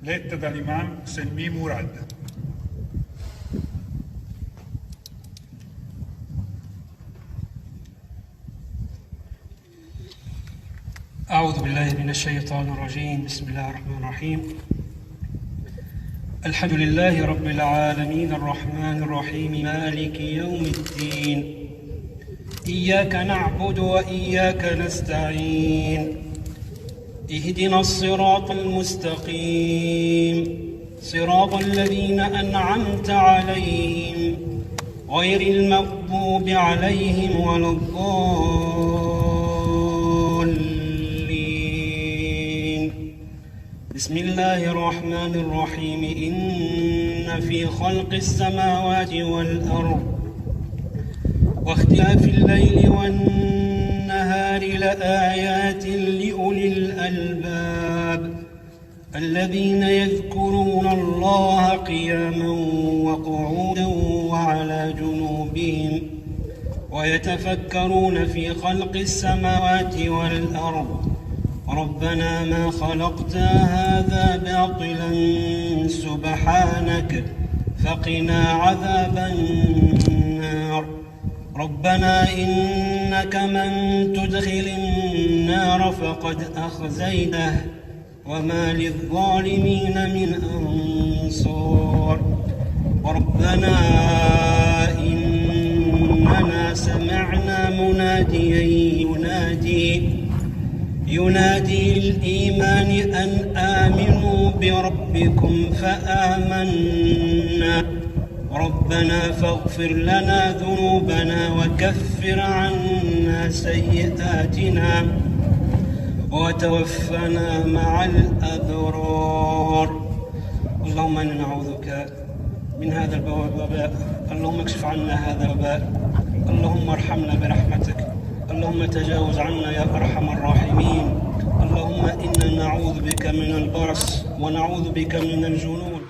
letta dall'imam Selmi Murad. أعوذ بالله من الشيطان الرجيم. بسم الله الرحمن الرحيم. الحمد لله رب العالمين الرحمن الرحيم مالك يوم الدين. إياك نعبد وإياك نستعين. اهدنا الصراط المستقيم صراط الذين أنعمت عليهم غير المغضوب عليهم ولا الضالين. بسم الله الرحمن الرحيم. إن في خلق السماوات والأرض واختلاف الليل والنهار لآيات لأولي الألباب الذين يذكرون الله قياما وقعودا وعلى جنوبهم ويتفكرون في خلق السماوات والأرض ربنا ما خلقت هذا باطلا سبحانك فقنا عذاب النار. ربنا إنك من تدخل النار فقد أخزيته وما للظالمين من أنصار. ربنا إننا سمعنا مناديا ينادي للإيمان أن آمنوا بربكم فآمنا. ربنا فاغفر لنا ذنوبنا وكفر عنا سيئاتنا وتوفنا مع الأبرار. اللهم إنا نعوذ بك من هذا الوباء. اللهم اكشف عنا هذا الوباء. اللهم ارحمنا برحمتك. اللهم تجاوز عنا يا أرحم الراحمين. اللهم إنا نعوذ بك من البرص ونعوذ بك من الجنون